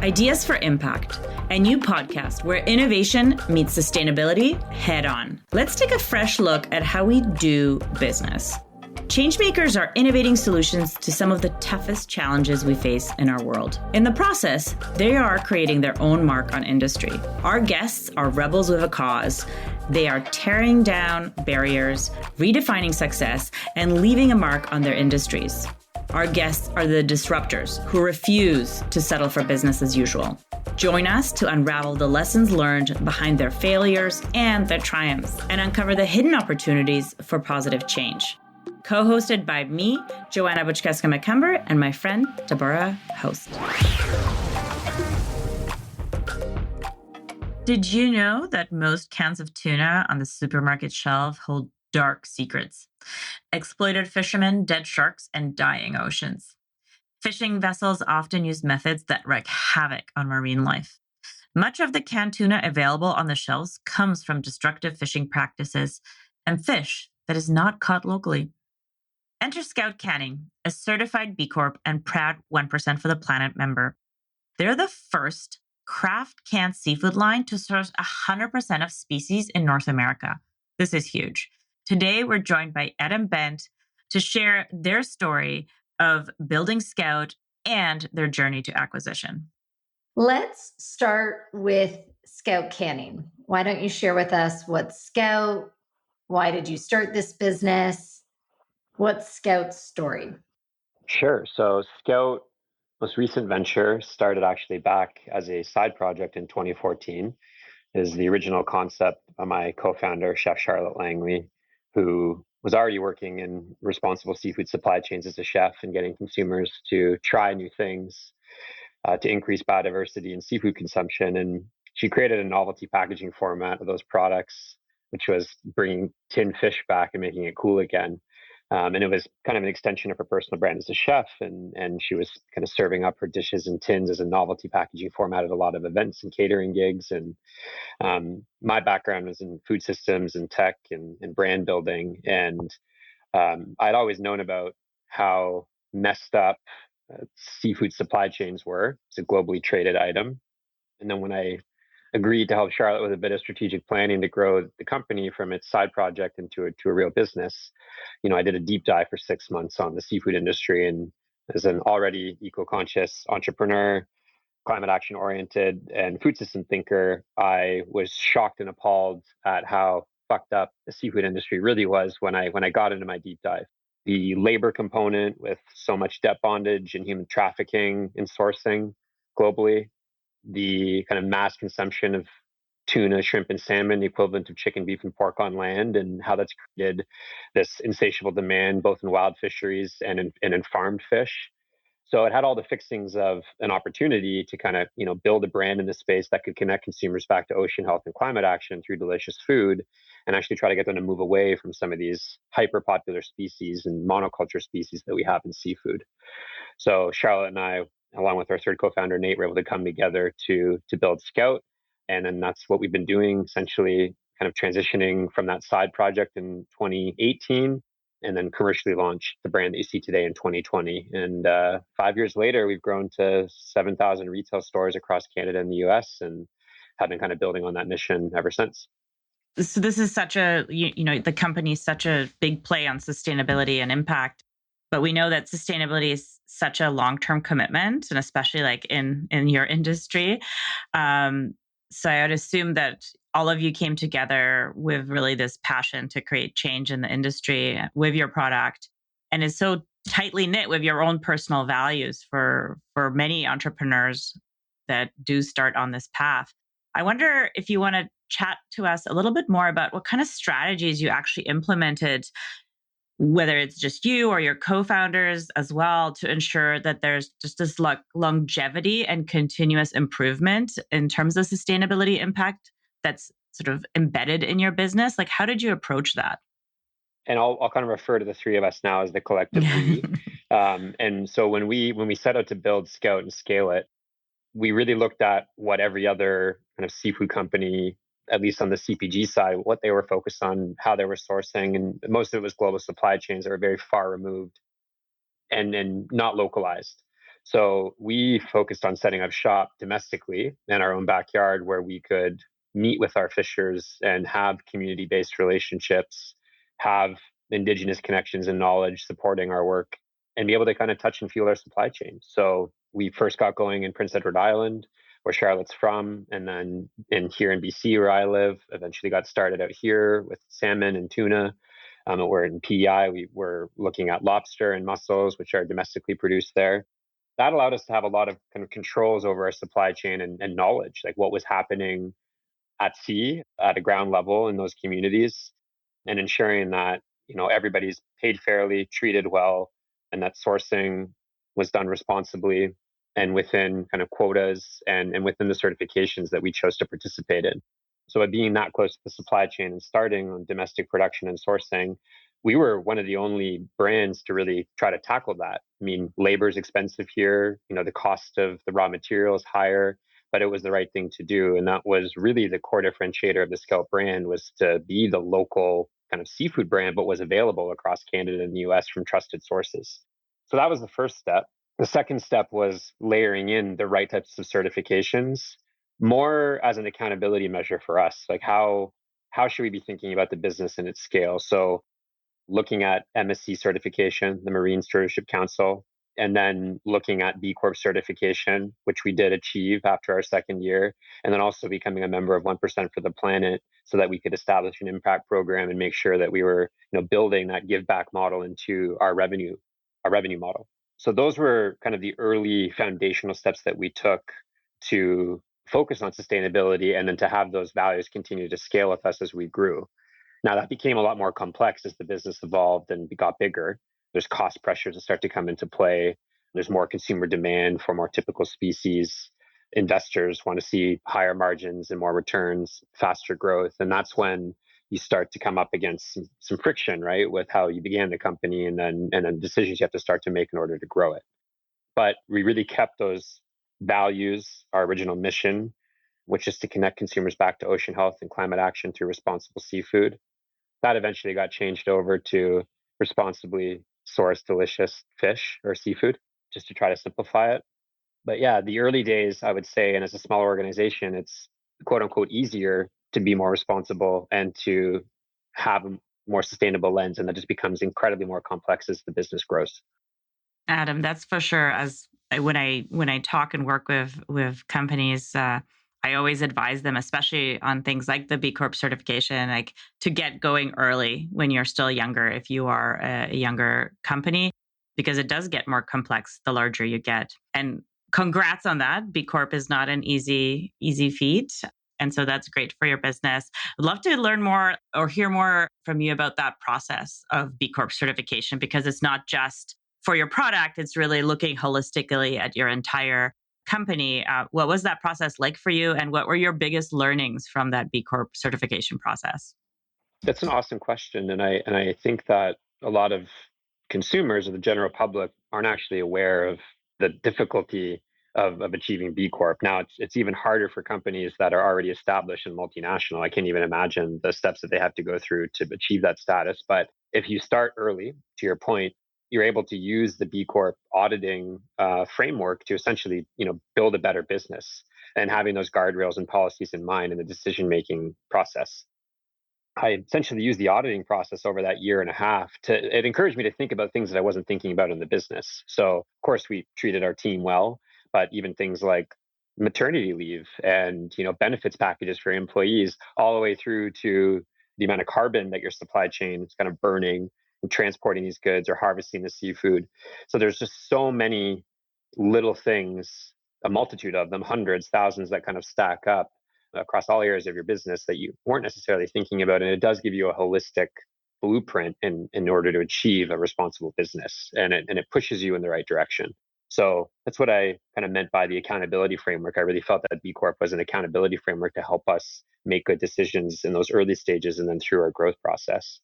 Ideas for Impact, a new podcast where innovation meets sustainability head on. Let's take a fresh look at how we do business. Changemakers are innovating solutions to some of the toughest challenges we face in our world. In the process, they are creating their own mark on industry. Our guests are rebels with a cause. They are tearing down barriers, redefining success, and leaving a mark on their industries. Our guests are the disruptors who refuse to settle for business as usual. Join us to unravel the lessons learned behind their failures and their triumphs, and uncover the hidden opportunities for positive change. Co-hosted by me, Joanna Buczkowska-McCumber, and my friend, Deborah Host. Did you know that most cans of tuna on the supermarket shelf hold dark secrets? Exploited fishermen, dead sharks, and dying oceans. Fishing vessels often use methods that wreak havoc on marine life. Much of the canned tuna available on the shelves comes from destructive fishing practices and fish that is not caught locally. Enter Scout Canning, a certified B-Corp and proud 1% for the Planet member. They're the first craft canned seafood line to source 100% of species in North America. This is huge. Today, we're joined by Ed and Bent to share their story of building Scout and their journey to acquisition. Let's start with Scout Canning. Why don't you share with us what's Scout? Why did you start this business? What's Scout's story? Sure. So Scout, most recent venture, started actually back as a side project in 2014. Is the original concept of my co-founder, Chef Charlotte Langley, who was already working in responsible seafood supply chains as a chef and getting consumers to try new things to increase biodiversity and seafood consumption. And she created a novelty packaging format of those products, which was bringing tin fish back and making it cool again. And it was kind of an extension of her personal brand as a chef. And she was kind of serving up her dishes in tins as a novelty packaging format at a lot of events and catering gigs. And my background was in food systems and tech and brand building. And I'd always known about how messed up seafood supply chains were. It's a globally traded item. And then when I agreed to help Charlotte with a bit of strategic planning to grow the company from its side project into a real business, I did a deep dive for 6 months on the seafood industry. And as an already eco-conscious entrepreneur, climate action oriented, and food system thinker, I was shocked and appalled at how fucked up the seafood industry really was when I got into my deep dive. The labor component with so much debt bondage and human trafficking in sourcing globally, the kind of mass consumption of tuna, shrimp, and salmon, the equivalent of chicken, beef, and pork on land, and how that's created this insatiable demand both in wild fisheries and in farmed fish. So it had all the fixings of an opportunity to kind of, build a brand in this space that could connect consumers back to ocean health and climate action through delicious food, and actually try to get them to move away from some of these hyper popular species and monoculture species that we have in seafood. So Charlotte and I, along with our third co-founder, Nate, were able to come together to build Scout. And then that's what we've been doing, essentially kind of transitioning from that side project in 2018, and then commercially launched the brand that you see today in 2020. And 5 years later, we've grown to 7,000 retail stores across Canada and the US, and have been kind of building on that mission ever since. So this is such a, the company is such a big play on sustainability and impact. But we know that sustainability is such a long-term commitment, and especially like in your industry. So I would assume that all of you came together with really this passion to create change in the industry with your product, and is so tightly knit with your own personal values for many entrepreneurs that do start on this path. I wonder if you want to chat to us a little bit more about what kind of strategies you actually implemented, whether it's just you or your co-founders as well, to ensure that there's just this longevity and continuous improvement in terms of sustainability impact that's sort of embedded in your business. Like, how did you approach that? And I'll kind of refer to the three of us now as the collective we. And so when we set out to build Scout and scale it, we really looked at what every other kind of seafood company, at least on the CPG side, what they were focused on, how they were sourcing. And most of it was global supply chains that were very far removed and not localized. So we focused on setting up shop domestically in our own backyard where we could meet with our fishers and have community-based relationships, have indigenous connections and knowledge supporting our work, and be able to kind of touch and feel our supply chain. So we first got going in Prince Edward Island, where Charlotte's from, and then here in BC where I live, eventually got started out here with salmon and tuna. We're in PEI, we were looking at lobster and mussels, which are domestically produced there. That allowed us to have a lot of kind of controls over our supply chain and knowledge, like what was happening at sea at a ground level in those communities, and ensuring that everybody's paid fairly, treated well, and that sourcing was done responsibly and within kind of quotas and within the certifications that we chose to participate in. So by being that close to the supply chain and starting on domestic production and sourcing, we were one of the only brands to really try to tackle that. I mean, labor is expensive here, the cost of the raw material is higher, but it was the right thing to do. And that was really the core differentiator of the Scout brand, was to be the local kind of seafood brand, but was available across Canada and the US from trusted sources. So that was the first step. The second step was layering in the right types of certifications, more as an accountability measure for us. Like how should we be thinking about the business and its scale? So looking at MSC certification, the Marine Stewardship Council, and then looking at B Corp certification, which we did achieve after our second year, and then also becoming a member of 1% for the Planet, so that we could establish an impact program and make sure that we were, building that give back model into our revenue model. So those were kind of the early foundational steps that we took to focus on sustainability, and then to have those values continue to scale with us as we grew. Now, that became a lot more complex as the business evolved and got bigger. There's cost pressures that start to come into play. There's more consumer demand for more typical species. Investors want to see higher margins and more returns, faster growth. And that's when you start to come up against some friction, right, with how you began the company, and then decisions you have to start to make in order to grow it. But we really kept those values, our original mission, which is to connect consumers back to ocean health and climate action through responsible seafood. That eventually got changed over to responsibly sourced delicious fish or seafood, just to try to simplify it. But yeah, the early days, I would say, and as a smaller organization, it's quote unquote easier to be more responsible and to have a more sustainable lens. And that just becomes incredibly more complex as the business grows. Adam, that's for sure. As when I talk and work with companies, I always advise them, especially on things like the B Corp certification, like to get going early when you're still younger, if you are a younger company, because it does get more complex the larger you get. And congrats on that. B Corp is not an easy feat. And so that's great for your business. I'd love to learn more or hear more from you about that process of B Corp certification, because it's not just for your product, it's really looking holistically at your entire company. What was that process like for you? And what were your biggest learnings from that B Corp certification process? That's an awesome question. And I think that a lot of consumers or the general public aren't actually aware of the difficulty of achieving B Corp. Now, it's even harder for companies that are already established and multinational. I can't even imagine the steps that they have to go through to achieve that status. But if you start early, to your point, you're able to use the B Corp auditing framework to essentially, build a better business, and having those guardrails and policies in mind in the decision-making process. I essentially used the auditing process over that year and a half it encouraged me to think about things that I wasn't thinking about in the business. So, of course, we treated our team well, but even things like maternity leave and, benefits packages for employees, all the way through to the amount of carbon that your supply chain is kind of burning and transporting these goods or harvesting the seafood. So there's just so many little things, a multitude of them, hundreds, thousands, that kind of stack up across all areas of your business that you weren't necessarily thinking about. And it does give you a holistic blueprint in order to achieve a responsible business. And it pushes you in the right direction. So that's what I kind of meant by the accountability framework. I really felt that B Corp was an accountability framework to help us make good decisions in those early stages and then through our growth process.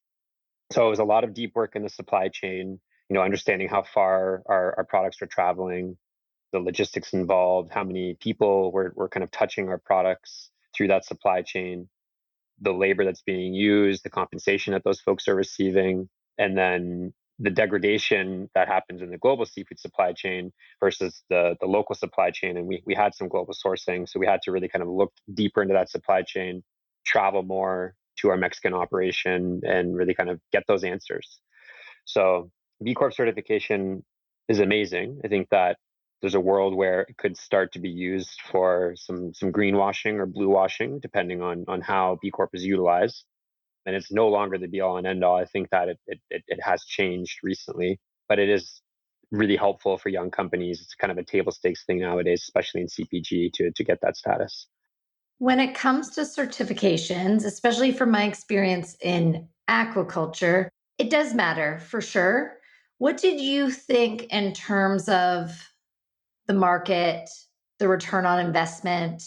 So it was a lot of deep work in the supply chain, understanding how far our products are traveling, the logistics involved, how many people were kind of touching our products through that supply chain, the labor that's being used, the compensation that those folks are receiving, and then the degradation that happens in the global seafood supply chain versus the local supply chain. And we had some global sourcing. So we had to really kind of look deeper into that supply chain, travel more to our Mexican operation, and really kind of get those answers. So B Corp certification is amazing. I think that there's a world where it could start to be used for some greenwashing or blue washing, depending on how B Corp is utilized. And it's no longer the be all and end all. I think that it has changed recently, but it is really helpful for young companies. It's kind of a table stakes thing nowadays, especially in CPG, to get that status. When it comes to certifications, especially from my experience in aquaculture, it does matter for sure. What did you think in terms of the market, the return on investment?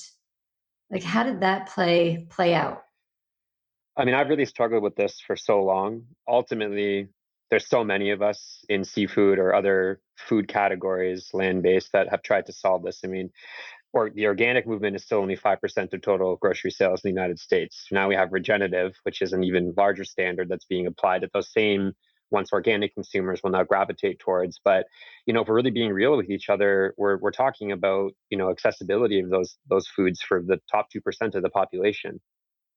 Like how did that play out? I mean, I've really struggled with this for so long. Ultimately, there's so many of us in seafood or other food categories, land-based, that have tried to solve this. I mean, or the organic movement is still only 5% of total grocery sales in the United States. Now we have regenerative, which is an even larger standard that's being applied that those same once organic consumers will now gravitate towards. But if we're really being real with each other, we're talking about accessibility of those foods for the top 2% of the population.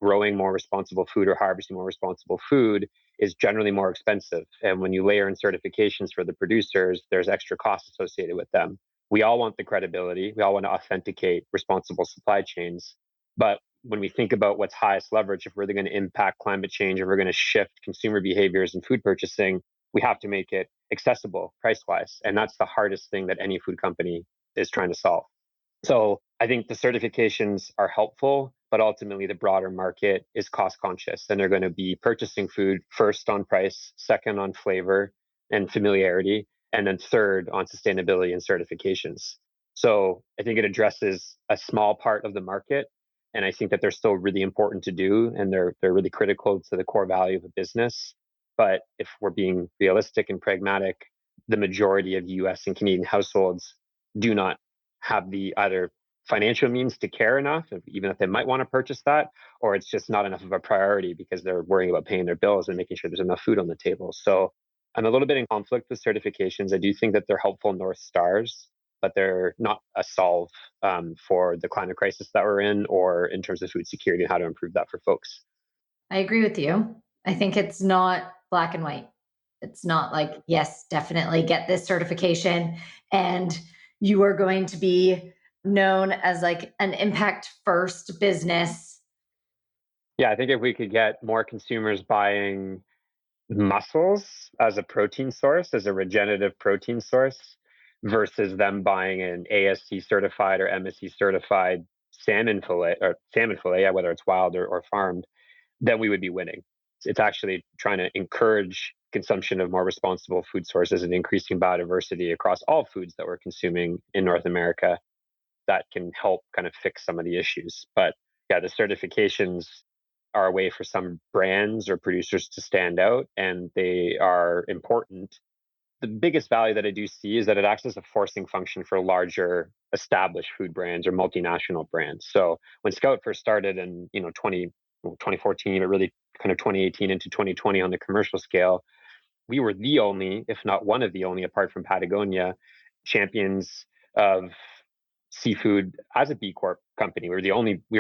Growing more responsible food or harvesting more responsible food is generally more expensive. And when you layer in certifications for the producers, there's extra costs associated with them. We all want the credibility. We all want to authenticate responsible supply chains. But when we think about what's highest leverage, if we're really going to impact climate change, if we're going to shift consumer behaviors and food purchasing, we have to make it accessible price wise. And that's the hardest thing that any food company is trying to solve. So I think the certifications are helpful, but ultimately the broader market is cost conscious, and they're going to be purchasing food first on price, second on flavor and familiarity, and then third on sustainability and certifications. So I think it addresses a small part of the market, and I think that they're still really important to do, and they're really critical to the core value of a business. But if we're being realistic and pragmatic, the majority of US and Canadian households do not have the either financial means to care enough, even if they might want to purchase that, or it's just not enough of a priority because they're worrying about paying their bills and making sure there's enough food on the table. So I'm a little bit in conflict with certifications. I do think that they're helpful North Stars, but they're not a solve for the climate crisis that we're in, or in terms of food security and how to improve that for folks. I agree with you. I think it's not black and white. It's not like, yes, definitely get this certification and you are going to be known as like an impact first business. Yeah, I think if we could get more consumers buying mussels as a protein source, as a regenerative protein source, versus them buying an ASC certified or MSC certified salmon fillet, yeah, whether it's wild or farmed, then we would be winning. It's actually trying to encourage consumption of more responsible food sources and increasing biodiversity across all foods that we're consuming in North America that can help kind of fix some of the issues. But yeah, the certifications are a way for some brands or producers to stand out, and they are important. The biggest value that I do see is that it acts as a forcing function for larger established food brands or multinational brands. So when Scout first started in 2014, but really kind of 2018 into 2020 on the commercial scale, we were the only, if not one of the only, apart from Patagonia, champions of seafood as a B Corp company. We were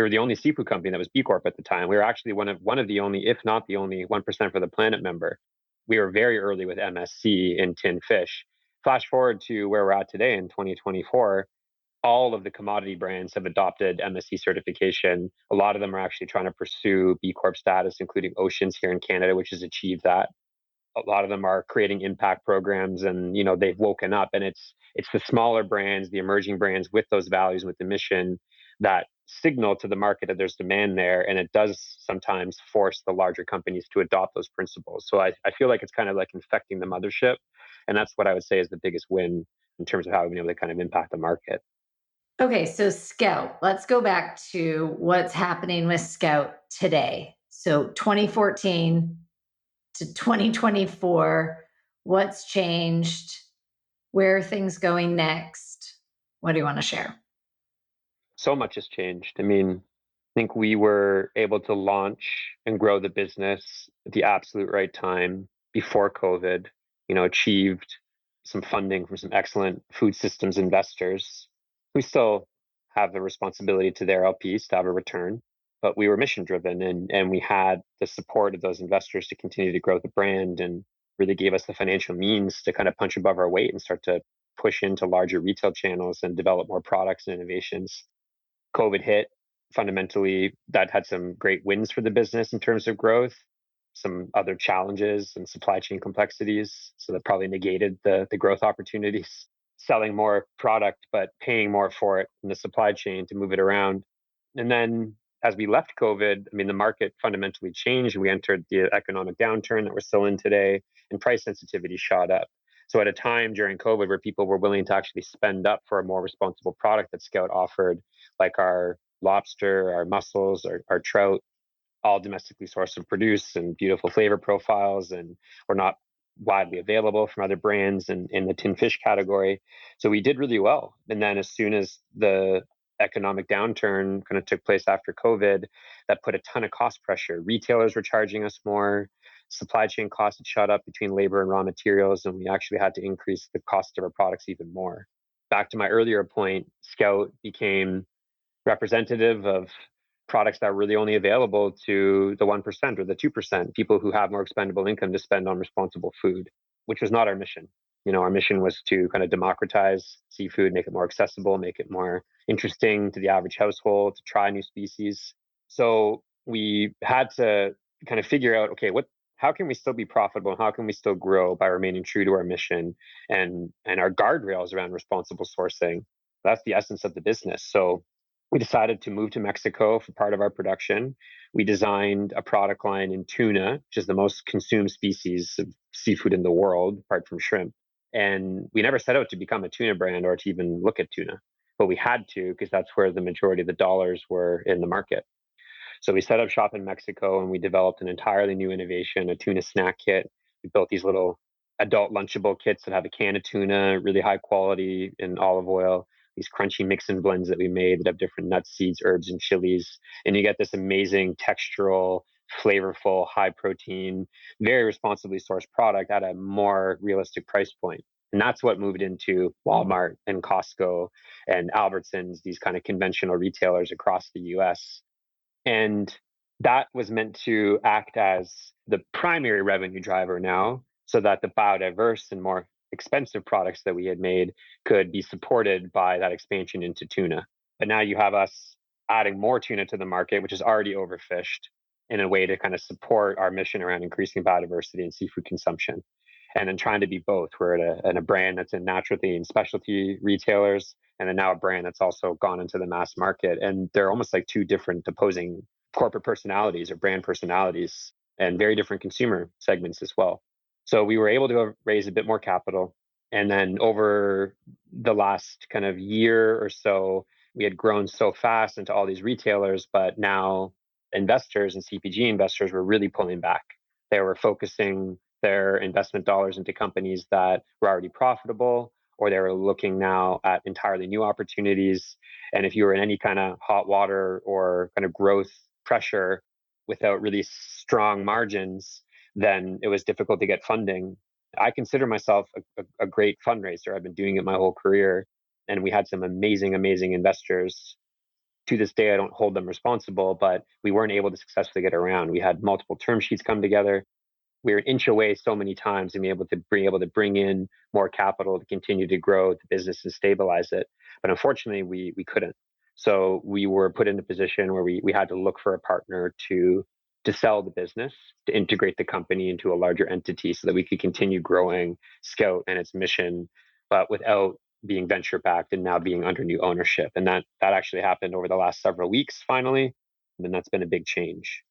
the only seafood company that was B Corp at the time. We were actually one of the only, if not the only, 1% for the planet member. We were very early with MSC in tinned fish. Flash forward to where we're at today in 2024, all of the commodity brands have adopted MSC certification. A lot of them are actually trying to pursue B Corp status, including Oceans here in Canada, which has achieved that. A lot of them are creating impact programs, and they've woken up, and it's the smaller brands, the emerging brands with those values, with the mission, that signal to the market that there's demand there, and it does sometimes force the larger companies to adopt those principles. So I feel like it's kind of like infecting the mothership, and that's what I would say is the biggest win in terms of how we've been able to kind of impact the market. Okay, so Scout, let's go back to what's happening with Scout today. So 2014 to 2024, what's changed? Where are things going next? What do you want to share? So much has changed. I mean, I think we were able to launch and grow the business at the absolute right time before COVID. achieved some funding from some excellent food systems investors who still have the responsibility to their LPs to have a return. But we were mission driven, and we had the support of those investors to continue to grow the brand, and really gave us the financial means to kind of punch above our weight and start to push into larger retail channels and develop more products and innovations. COVID hit. Fundamentally, that had some great wins for the business in terms of growth, some other challenges and supply chain complexities. So that probably negated the growth opportunities. Selling more product, but paying more for it in the supply chain to move it around. And then as we left COVID, I mean, the market fundamentally changed. We entered the economic downturn that we're still in today, and price sensitivity shot up. So at a time during COVID where people were willing to actually spend up for a more responsible product that Scout offered, like our lobster, our mussels, our trout, all domestically sourced and produced and beautiful flavor profiles, and were not widely available from other brands in the tin fish category. So we did really well. And then as soon as the economic downturn kind of took place after COVID, that put a ton of cost pressure. Retailers were charging us more. Supply chain costs had shot up between labor and raw materials, and we actually had to increase the cost of our products even more. Back to my earlier point, Scout became representative of products that are really only available to the 1% or the 2%, people who have more expendable income to spend on responsible food, which was not our mission. Our mission was to kind of democratize seafood, make it more accessible, make it more interesting to the average household, to try new species. So we had to kind of figure out, okay, how can we still be profitable and how can we still grow by remaining true to our mission and our guardrails around responsible sourcing? That's the essence of the business. So we decided to move to Mexico for part of our production. We designed a product line in tuna, which is the most consumed species of seafood in the world, apart from shrimp. And we never set out to become a tuna brand or to even look at tuna, but we had to because that's where the majority of the dollars were in the market. So we set up shop in Mexico and we developed an entirely new innovation, a tuna snack kit. We built these little adult lunchable kits that have a can of tuna, really high quality in olive oil, these crunchy mix and blends that we made that have different nuts, seeds, herbs, and chilies. And you get this amazing textural, flavorful, high protein, very responsibly sourced product at a more realistic price point. And that's what moved into Walmart and Costco and Albertsons, these kind of conventional retailers across the US. And that was meant to act as the primary revenue driver now, so that the biodiverse and more expensive products that we had made could be supported by that expansion into tuna. But now you have us adding more tuna to the market, which is already overfished, in a way to kind of support our mission around increasing biodiversity and seafood consumption. And then trying to be both. We're at a brand that's in naturalty and specialty retailers, and then now a brand that's also gone into the mass market. And they're almost like two different opposing corporate personalities or brand personalities, and very different consumer segments as well. So we were able to raise a bit more capital. And then over the last kind of year or so, we had grown so fast into all these retailers, but now investors and CPG investors were really pulling back. They were focusing their investment dollars into companies that were already profitable, or they were looking now at entirely new opportunities. And if you were in any kind of hot water or kind of growth pressure without really strong margins, then it was difficult to get funding. I consider myself a great fundraiser. I've been doing it my whole career, and we had some amazing, amazing investors. To this day, I don't hold them responsible, but we weren't able to successfully get around. We had multiple term sheets come together. We were an inch away so many times and be able to bring in more capital to continue to grow the business and stabilize it. But unfortunately, we couldn't. So we were put in a position where we had to look for a partner to sell the business, to integrate the company into a larger entity so that we could continue growing Scout and its mission, but without being venture backed and now being under new ownership. And that actually happened over the last several weeks, finally. And that's been a big change.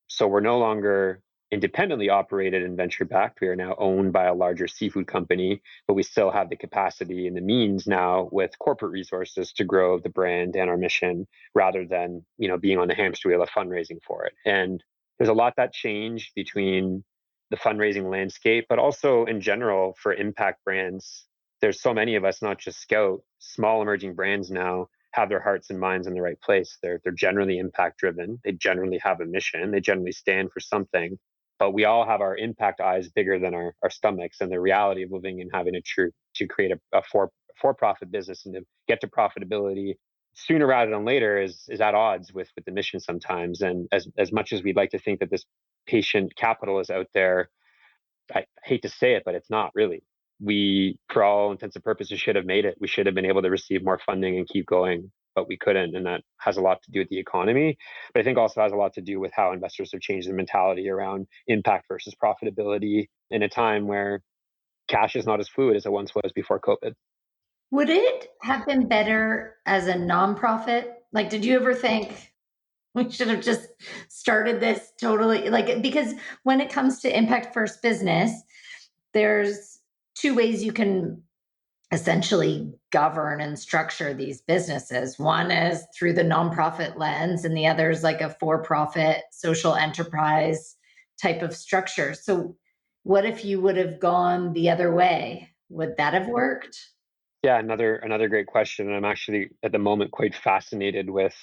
So we're no longer independently operated and venture backed. We are now owned by a larger seafood company, but we still have the capacity and the means now with corporate resources to grow the brand and our mission rather than, being on the hamster wheel of fundraising for it. And there's a lot that changed between the fundraising landscape, but also in general for impact brands. There's so many of us, not just Scout, small emerging brands now have their hearts and minds in the right place. They're generally impact driven. They generally have a mission. They generally stand for something. But we all have our impact eyes bigger than our stomachs, and the reality of living and having to create a for-profit business and to get to profitability sooner rather than later is at odds with the mission sometimes. And as much as we'd like to think that this patient capital is out there, I hate to say it, but it's not really. We, for all intents and purposes, should have made it. We should have been able to receive more funding and keep going, but we couldn't. And that has a lot to do with the economy. But I think also has a lot to do with how investors have changed their mentality around impact versus profitability in a time where cash is not as fluid as it once was before COVID. Would it have been better as a nonprofit? Like, did you ever think we should have just started this totally? Like, because when it comes to impact first business, there's two ways you can essentially govern and structure these businesses. One is through the nonprofit lens, and the other is like a for profit social enterprise type of structure. So, what if you would have gone the other way? Would that have worked? Yeah, another great question. And I'm actually at the moment quite fascinated with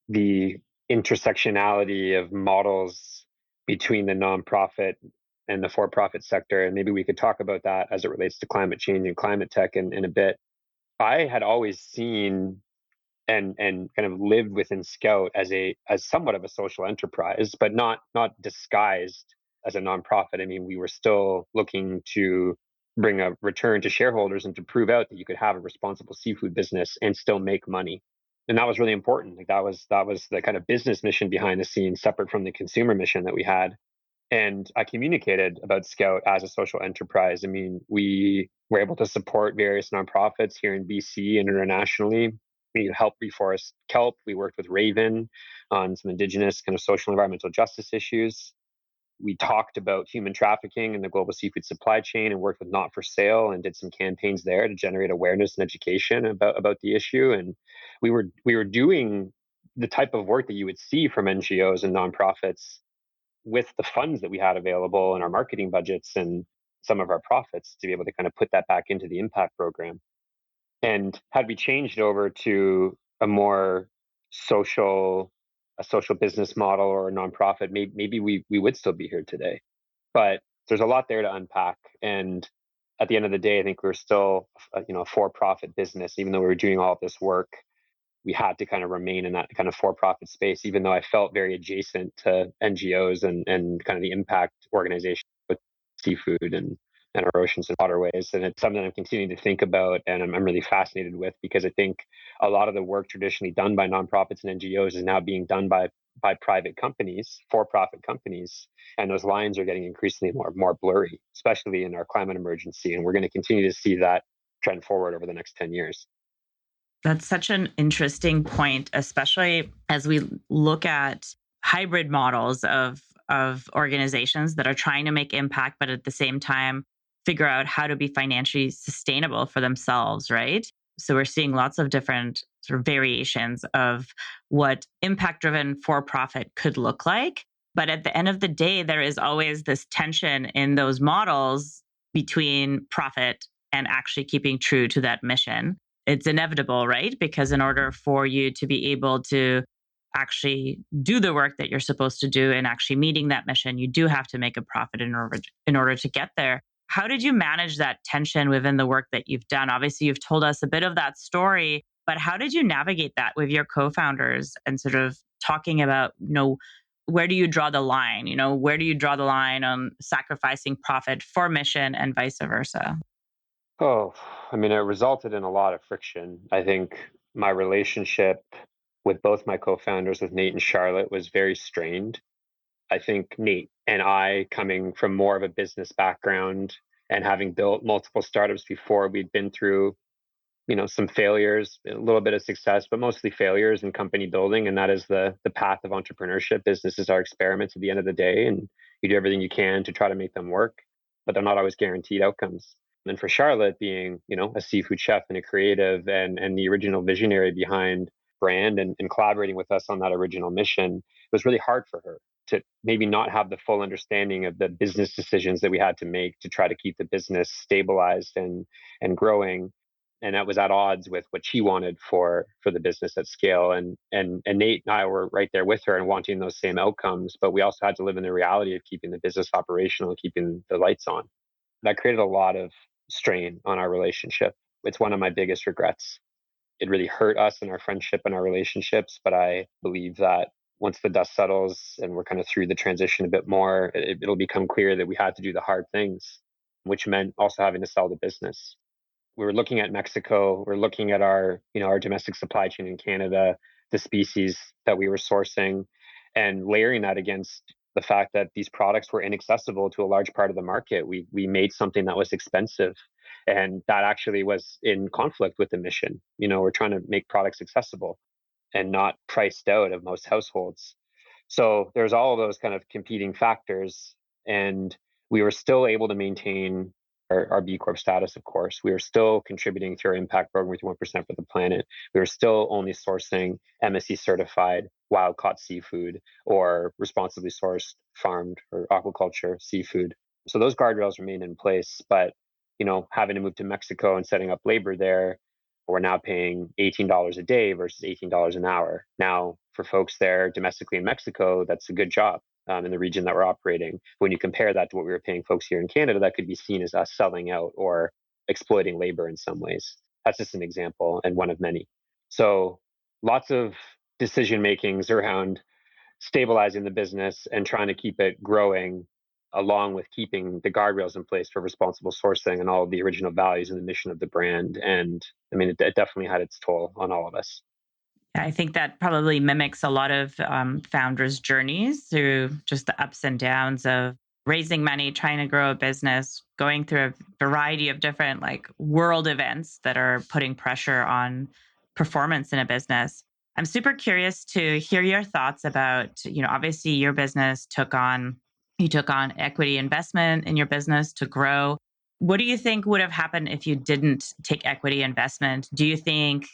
the intersectionality of models between the nonprofit and the for-profit sector. And maybe we could talk about that as it relates to climate change and climate tech in a bit. I had always seen and kind of lived within Scout as somewhat of a social enterprise, but not disguised as a nonprofit. I mean, we were still looking to bring a return to shareholders and to prove out that you could have a responsible seafood business and still make money. And that was really important. Like that was the kind of business mission behind the scenes, separate from the consumer mission that we had. And I communicated about Scout as a social enterprise. I mean, we were able to support various nonprofits here in BC and internationally. We helped reforest kelp. We worked with Raven on some Indigenous kind of social environmental justice issues. We talked about human trafficking in the global seafood supply chain and worked with Not for Sale and did some campaigns there to generate awareness and education about the issue. And we were doing the type of work that you would see from NGOs and nonprofits with the funds that we had available and our marketing budgets and some of our profits to be able to kind of put that back into the impact program. And had we changed over to a more social, a social business model or a nonprofit, maybe we would still be here today. But there's a lot there to unpack. And at the end of the day, I think we're still, a for-profit business, even though we were doing all of this work. We had to kind of remain in that kind of for-profit space, even though I felt very adjacent to NGOs and kind of the impact organization with seafood and our oceans and waterways. And it's something I'm continuing to think about and I'm really fascinated with, because I think a lot of the work traditionally done by nonprofits and NGOs is now being done by private companies, for-profit companies, and those lines are getting increasingly more blurry, especially in our climate emergency. And we're going to continue to see that trend forward over the next 10 years. That's such an interesting point, especially as we look at hybrid models of organizations that are trying to make impact, but at the same time figure out how to be financially sustainable for themselves, right? So we're seeing lots of different sort of variations of what impact-driven for-profit could look like. But at the end of the day, there is always this tension in those models between profit and actually keeping true to that mission. It's inevitable, right? Because in order for you to be able to actually do the work that you're supposed to do and actually meeting that mission, you do have to make a profit in order to get there. How did you manage that tension within the work that you've done? Obviously, you've told us a bit of that story, but how did you navigate that with your co-founders and sort of talking about, where do you draw the line? Where do you draw the line on sacrificing profit for mission and vice versa? Oh, I mean, it resulted in a lot of friction. I think my relationship with both my co-founders, with Nate and Charlotte, was very strained. I think Nate and I, coming from more of a business background and having built multiple startups before, we'd been through, some failures, a little bit of success, but mostly failures in company building. And that is the path of entrepreneurship. Businesses are experiments at the end of the day, and you do everything you can to try to make them work, but they're not always guaranteed outcomes. And for Charlotte being, a seafood chef and a creative and the original visionary behind brand and collaborating with us on that original mission, it was really hard for her to maybe not have the full understanding of the business decisions that we had to make to try to keep the business stabilized and growing. And that was at odds with what she wanted for the business at scale. And Nate and I were right there with her and wanting those same outcomes, but we also had to live in the reality of keeping the business operational, keeping the lights on. That created a lot of strain on our relationship. It's one of my biggest regrets. It really hurt us and our friendship and our relationships, but I believe that once the dust settles and we're kind of through the transition a bit more, it'll become clear that we had to do the hard things, which meant also having to sell the business. We were looking at Mexico, we're looking at our domestic supply chain in Canada, the species that we were sourcing, and layering that against the fact that these products were inaccessible to a large part of the market. We made something that was expensive, and that actually was in conflict with the mission. We're trying to make products accessible and not priced out of most households. So there's all of those kind of competing factors, and we were still able to maintain our B Corp status, of course. We were still contributing to our impact program with 1% for the planet. We were still only sourcing MSC certified wild caught seafood or responsibly sourced farmed or aquaculture seafood. So those guardrails remain in place, but having to move to Mexico and setting up labor there, we're now paying $18 a day versus $18 an hour. Now, for folks there domestically in Mexico, that's a good job in the region that we're operating. When you compare that to what we were paying folks here in Canada, that could be seen as us selling out or exploiting labor in some ways. That's just an example and one of many. So lots of decision makings around stabilizing the business and trying to keep it growing, along with keeping the guardrails in place for responsible sourcing and all of the original values and the mission of the brand. And I mean, it definitely had its toll on all of us. Yeah, I think that probably mimics a lot of founders' journeys through just the ups and downs of raising money, trying to grow a business, going through a variety of different world events that are putting pressure on performance in a business. I'm super curious to hear your thoughts about, obviously your business you took on equity investment in your business to grow. What do you think would have happened if you didn't take equity investment? Do you think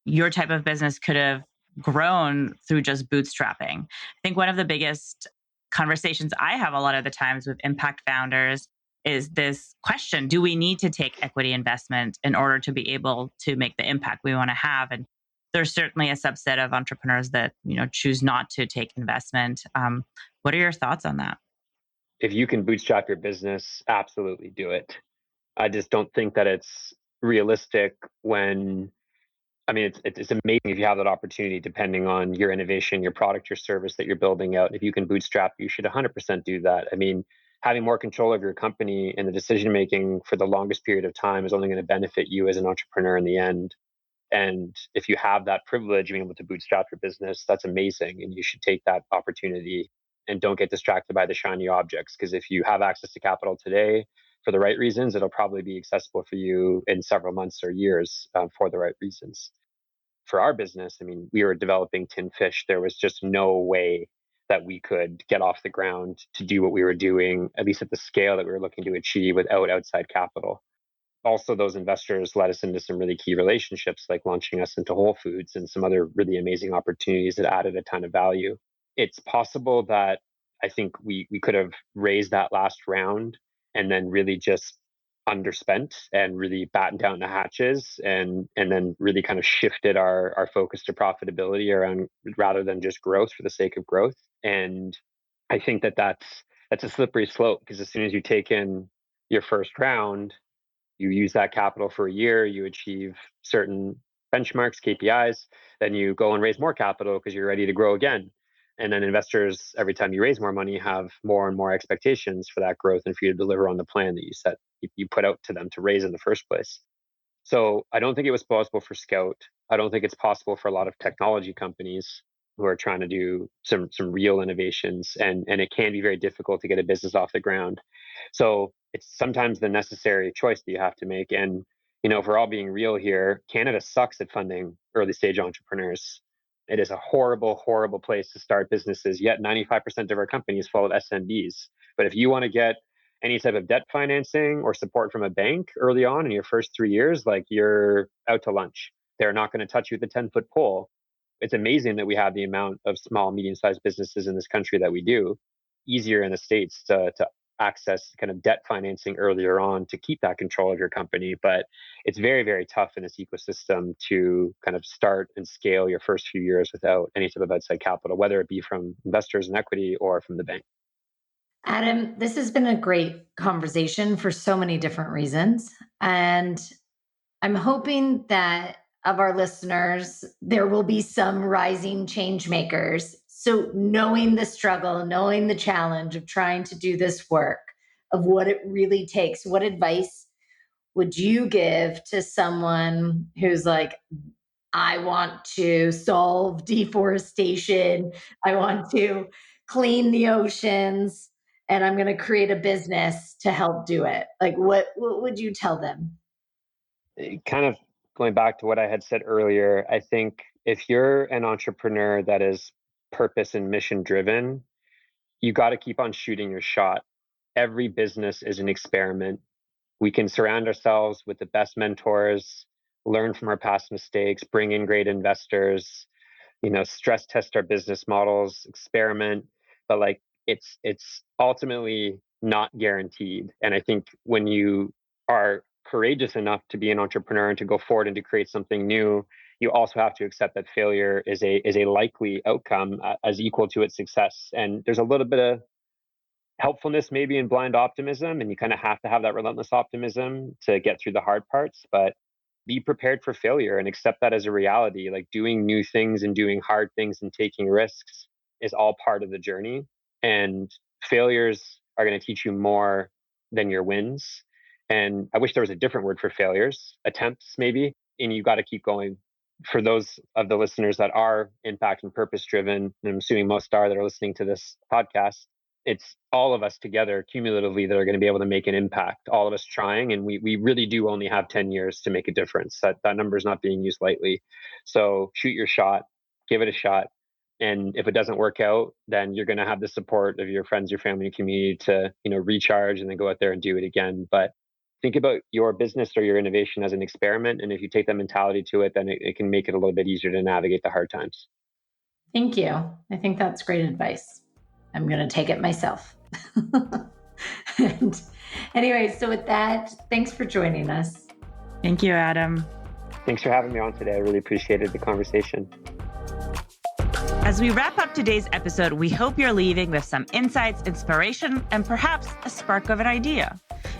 your type of business could have grown through just bootstrapping? I think one of the biggest conversations I have a lot of the times with impact founders is this question: do we need to take equity investment in order to be able to make the impact we want to have? And there's certainly a subset of entrepreneurs that choose not to take investment. What are your thoughts on that? If you can bootstrap your business, absolutely do it. I just don't think that it's realistic when I mean, it's amazing if you have that opportunity, depending on your innovation, your product, your service that you're building out. If you can bootstrap, you should 100% do that. I mean, having more control of your company and the decision making for the longest period of time is only going to benefit you as an entrepreneur in the end. And if you have that privilege of being able to bootstrap your business, that's amazing. And you should take that opportunity and don't get distracted by the shiny objects. Because if you have access to capital today for the right reasons, it'll probably be accessible for you in several months or years for the right reasons. For our business, I mean, we were developing tin fish. There was just no way that we could get off the ground to do what we were doing, at least at the scale that we were looking to achieve, without outside capital. Also, those investors led us into some really key relationships, like launching us into Whole Foods and some other really amazing opportunities that added a ton of value. It's possible that I think we could have raised that last round and then really just underspent and really battened down the hatches and then really kind of shifted our focus to profitability around rather than just growth for the sake of growth. And I think that's a slippery slope, because as soon as you take in your first round, you use that capital for a year, you achieve certain benchmarks, KPIs, then you go and raise more capital because you're ready to grow again. And then investors, every time you raise more money, have more and more expectations for that growth and for you to deliver on the plan that you put out to them to raise in the first place. So I don't think it was possible for Scout. I don't think it's possible for a lot of technology companies who are trying to do some real innovations, and it can be very difficult to get a business off the ground. So it's sometimes the necessary choice that you have to make. And if we're all being real here, Canada sucks at funding early stage entrepreneurs. It is a horrible, horrible place to start businesses. Yet 95% of our companies follow SMBs. But if you want to get any type of debt financing or support from a bank early on in your first 3 years, like, you're out to lunch. They're not going to touch you with a 10-foot pole. It's amazing that we have the amount of small, medium-sized businesses in this country that we do. Easier in the States to access kind of debt financing earlier on to keep that control of your company. But it's very, very tough in this ecosystem to kind of start and scale your first few years without any type of outside capital, whether it be from investors in equity or from the bank. Adam, this has been a great conversation for so many different reasons. And I'm hoping that of our listeners, there will be some rising change makers. So, knowing the struggle, knowing the challenge of trying to do this work, of what it really takes, what advice would you give to someone who's like, I want to solve deforestation, I want to clean the oceans, and I'm going to create a business to help do it? Like, what would you tell them? Kind of going back to what I had said earlier, I think if you're an entrepreneur that is purpose and mission driven, you got to keep on shooting your shot. Every business is an experiment. We can surround ourselves with the best mentors, learn from our past mistakes, bring in great investors, stress test our business models, experiment, but like it's ultimately not guaranteed. And I think when you are courageous enough to be an entrepreneur and to go forward and to create something new, you also have to accept that failure is a likely outcome as equal to its success. And there's a little bit of helpfulness maybe in blind optimism, and you kind of have to have that relentless optimism to get through the hard parts. But be prepared for failure and accept that as a reality. Like doing new things and doing hard things and taking risks is all part of the journey. And failures are going to teach you more than your wins. And I wish there was a different word for failures, attempts maybe. And you got to keep going. For those of the listeners that are impact and purpose driven, and I'm assuming most are that are listening to this podcast, it's all of us together cumulatively that are going to be able to make an impact, all of us trying. And we really do only have 10 years to make a difference. That number is not being used lightly. So shoot your shot, give it a shot. And if it doesn't work out, then you're going to have the support of your friends, your family, and community to, recharge and then go out there and do it again. But think about your business or your innovation as an experiment. And if you take that mentality to it, then it can make it a little bit easier to navigate the hard times. Thank you. I think that's great advice. I'm going to take it myself. And anyway, so with that, thanks for joining us. Thank you, Adam. Thanks for having me on today. I really appreciated the conversation. As we wrap up today's episode, we hope you're leaving with some insights, inspiration, and perhaps a spark of an idea.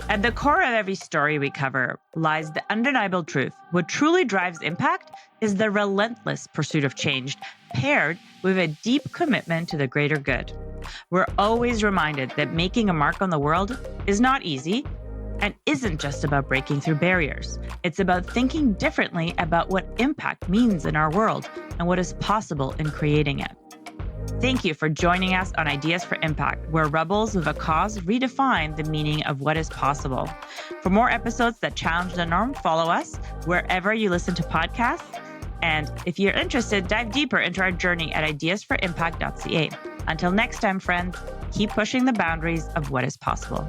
At the core of every story we cover lies the undeniable truth. What truly drives impact is the relentless pursuit of change, paired with a deep commitment to the greater good. We're always reminded that making a mark on the world is not easy and isn't just about breaking through barriers. It's about thinking differently about what impact means in our world and what is possible in creating it. Thank you for joining us on Ideas for Impact, where rebels with a cause redefine the meaning of what is possible. For more episodes that challenge the norm, follow us wherever you listen to podcasts. And if you're interested, dive deeper into our journey at ideasforimpact.ca. Until next time, friends, keep pushing the boundaries of what is possible.